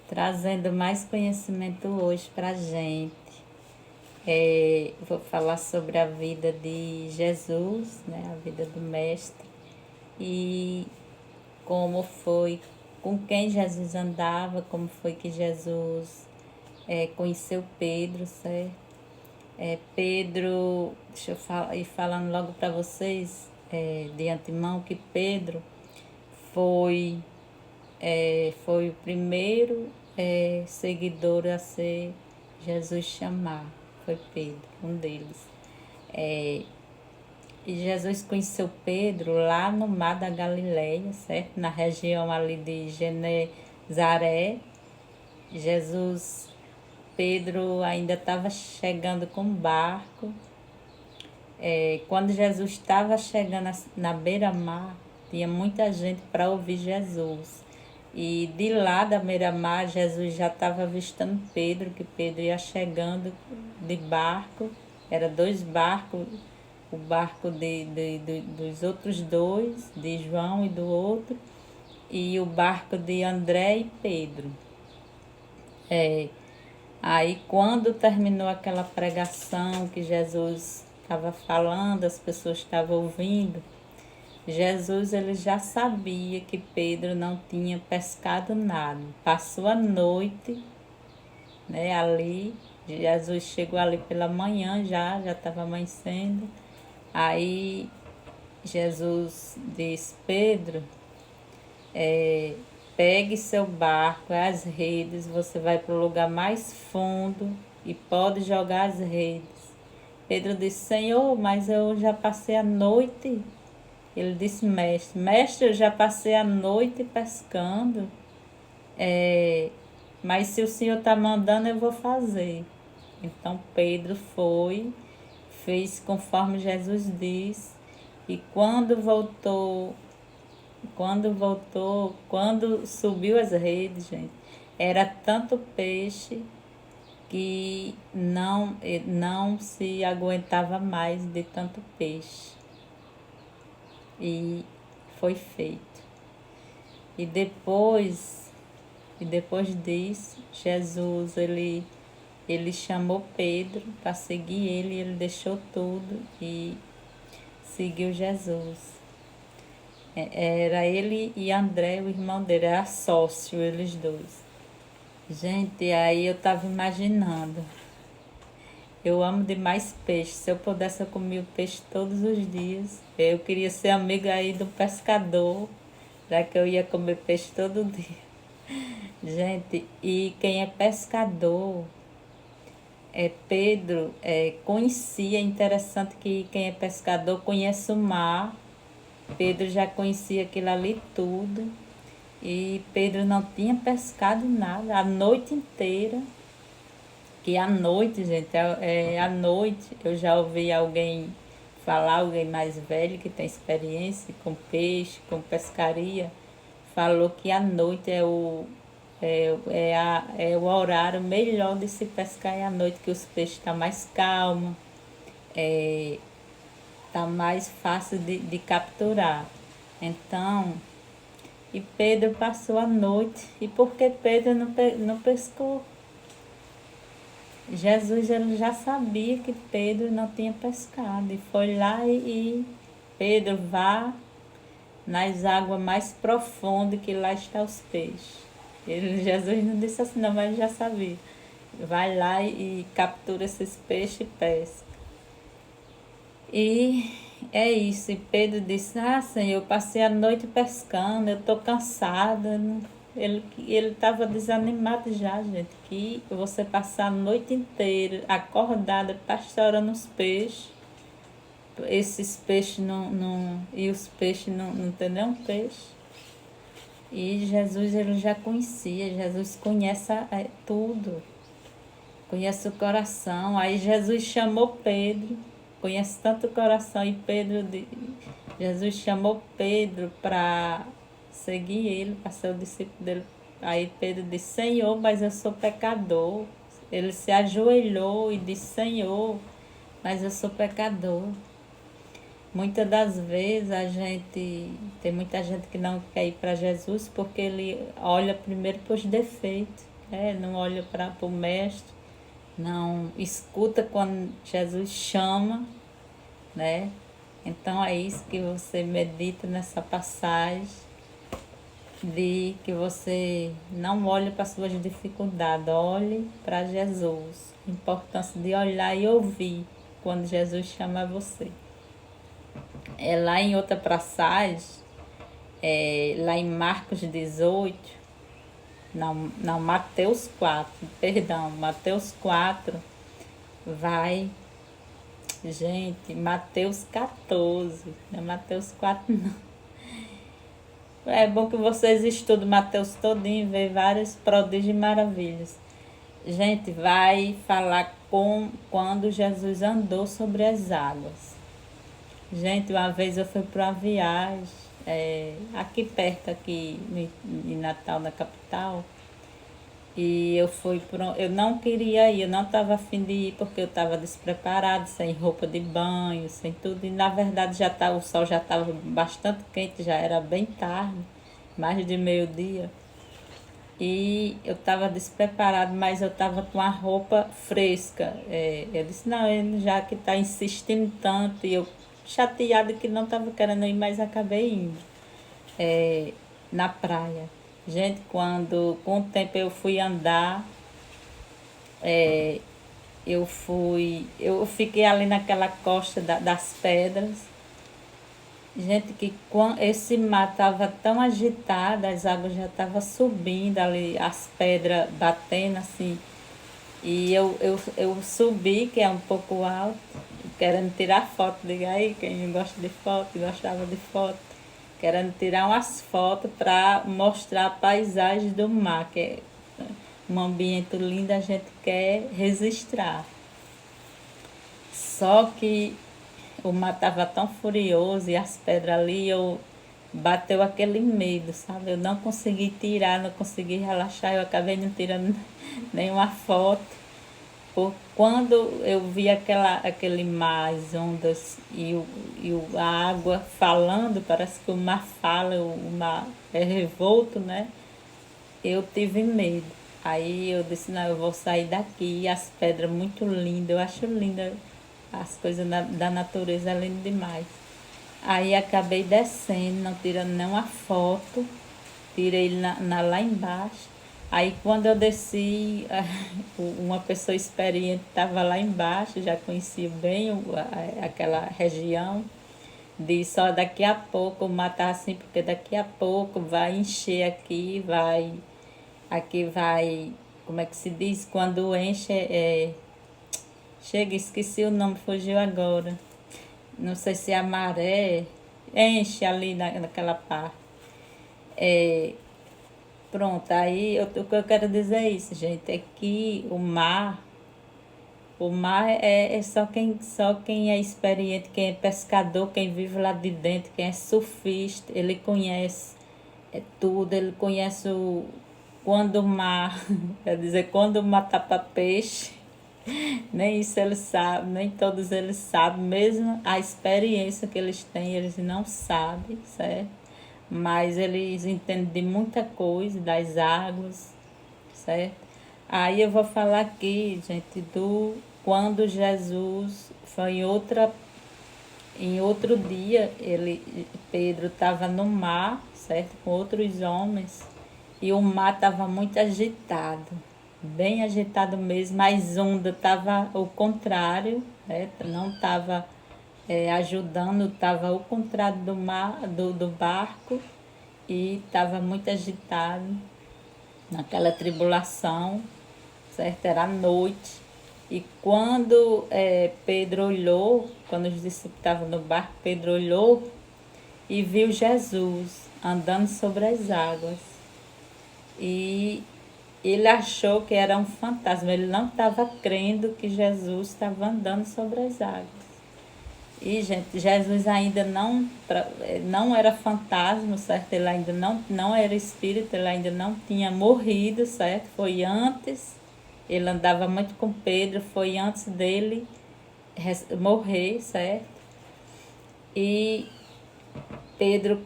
trazendo mais conhecimento hoje para a gente. Vou falar sobre a vida de Jesus, né? A vida do Mestre e como foi, com quem Jesus andava, como foi que Jesus conheceu Pedro, certo? Pedro, deixa eu ir falando logo para vocês de antemão que Pedro foi, foi o primeiro seguidor a ser Jesus chamar. Foi Pedro, um deles. E Jesus conheceu Pedro lá no mar da Galileia, certo? Na região ali de Genezaré. Pedro ainda estava chegando com barco. Quando Jesus estava chegando na beira-mar, tinha muita gente para ouvir Jesus. E de lá da beira-mar, Jesus já estava avistando Pedro, que Pedro ia chegando de barco. Era dois barcos, o barco dos outros dois, de João e do outro, e o barco de André e Pedro. Aí quando terminou aquela pregação que Jesus estava falando, as pessoas estavam ouvindo, Jesus ele já sabia que Pedro não tinha pescado nada. Passou a noite, né, ali. Jesus chegou ali pela manhã já estava amanhecendo. Aí Jesus disse: Pedro, pegue seu barco, as redes, você vai para o lugar mais fundo e pode jogar as redes. Pedro disse: Senhor, mas eu já passei a noite. Ele disse: Mestre, eu já passei a noite pescando, mas se o Senhor está mandando, eu vou fazer. Então Pedro foi, fez conforme Jesus disse, e quando subiu as redes, gente, era tanto peixe que não se aguentava mais de tanto peixe. E foi feito. E depois disso, Jesus ele chamou Pedro para seguir ele, e ele deixou tudo e seguiu Jesus. Era ele e André, o irmão dele, era sócio, eles dois. Gente, aí eu estava imaginando. Eu amo demais peixe. Se eu pudesse, eu comia o peixe todos os dias. Eu queria ser amiga aí do pescador, já que eu ia comer peixe todo dia. Gente, e quem é pescador, Pedro conhecia, é interessante que quem é pescador conhece o mar. Pedro já conhecia aquilo ali tudo. E Pedro não tinha pescado nada a noite inteira. Que à noite, gente, à noite eu já ouvi alguém falar, alguém mais velho que tem experiência com peixe, com pescaria, falou que à noite é o horário melhor de se pescar, é à noite que os peixes estão mais calmos, está mais fácil de capturar. Então, e Pedro passou a noite. E por que Pedro não pescou? Jesus ele já sabia que Pedro não tinha pescado. E foi lá e Pedro, vá nas águas mais profundas que lá estão os peixes. Jesus não disse assim não, mas ele já sabia. Vai lá e captura esses peixes e pesca. E é isso. E Pedro disse: Senhor, eu passei a noite pescando, eu estou cansada. Ele estava desanimado já, gente. Que você passar a noite inteira acordada, pastorando os peixes. Esses peixes não. E os peixes não tem nenhum peixe. E Jesus ele já conhecia. Jesus conhece tudo. Conhece o coração. Aí Jesus chamou Pedro. Conhece tanto o coração. E Jesus chamou Pedro para seguir ele, para ser o discípulo dele. Aí Pedro disse: Senhor, mas eu sou pecador. Ele se ajoelhou e disse: Senhor, mas eu sou pecador. Muitas das vezes tem muita gente que não quer ir para Jesus porque ele olha primeiro para os defeitos. não olha para o mestre, não escuta quando Jesus chama, né? Então é isso que você medita nessa passagem, de que você não olhe para suas dificuldades, olhe para Jesus. A importância de olhar e ouvir quando Jesus chama você. Lá em outra passagem, lá em Marcos 18, não, Mateus 4, perdão, Mateus 4, vai, gente, Mateus 14, não é Mateus 4 não. É bom que vocês estudem Mateus todinho e vejam vários prodígios e maravilhas. Gente, vai falar quando Jesus andou sobre as águas. Gente, uma vez eu fui para uma viagem, aqui perto, aqui em Natal, na capital, e eu não queria ir, eu não estava afim de ir porque eu estava despreparada, sem roupa de banho, sem tudo. E na verdade o sol já estava bastante quente, já era bem tarde, mais de meio-dia. E eu estava despreparada, mas eu estava com a roupa fresca. Eu disse, não, ele já que está insistindo tanto, e eu chateada que não estava querendo ir, mas acabei indo na praia. Gente, com o tempo eu fui andar, eu fiquei ali naquela costa das pedras. Gente, que quando esse mar estava tão agitado, as águas já estavam subindo ali, as pedras batendo assim. E eu subi, que é um pouco alto, querendo tirar foto. Diga aí, quem gosta de foto, gostava de foto. Querendo tirar umas fotos para mostrar a paisagem do mar, que é um ambiente lindo, a gente quer registrar. Só que o mar estava tão furioso e as pedras ali, bateu aquele medo, sabe? Eu não consegui tirar, não consegui relaxar, eu acabei não tirando nenhuma foto. Quando eu vi aquele mar, as ondas a água falando, parece que o mar fala, o mar é revolto, né? Eu tive medo. Aí eu disse, não, eu vou sair daqui. E as pedras muito lindas, eu acho linda as coisas da natureza, é lindo demais. Aí acabei descendo, não tirando nenhuma foto, tirei lá embaixo. Aí quando eu desci, uma pessoa experiente estava lá embaixo, já conhecia bem aquela região, disse, ó, daqui a pouco, matar assim, porque daqui a pouco vai encher aqui vai, como é que se diz? Quando enche, chega, esqueci o nome, fugiu agora. Não sei se é a maré, enche ali naquela parte. Pronto, aí o que eu quero dizer é isso, gente, é que o mar é só quem é experiente, quem é pescador, quem vive lá de dentro, quem é surfista, ele conhece tudo, ele conhece quando o mar, quer dizer, quando o mar tapa peixe, nem isso eles sabem, nem todos eles sabem, mesmo a experiência que eles têm, eles não sabem, certo? Mas eles entendem de muita coisa, das águas, certo? Aí eu vou falar aqui, gente, quando Jesus foi em outro dia, Pedro estava no mar, certo? Com outros homens, e o mar estava muito agitado, bem agitado mesmo, as ondas estavam ao contrário, né? Não estava ajudando, estava ao contrário do mar, do barco, e estava muito agitado naquela tribulação, certo? Era noite. E quando Pedro olhou, quando os discípulos estavam no barco, Pedro olhou e viu Jesus andando sobre as águas. E ele achou que era um fantasma, ele não estava crendo que Jesus estava andando sobre as águas. E, gente, Jesus ainda não era fantasma, certo? Ele ainda não era espírito, ele ainda não tinha morrido, certo? Foi antes, ele andava muito com Pedro, foi antes dele morrer, certo? E Pedro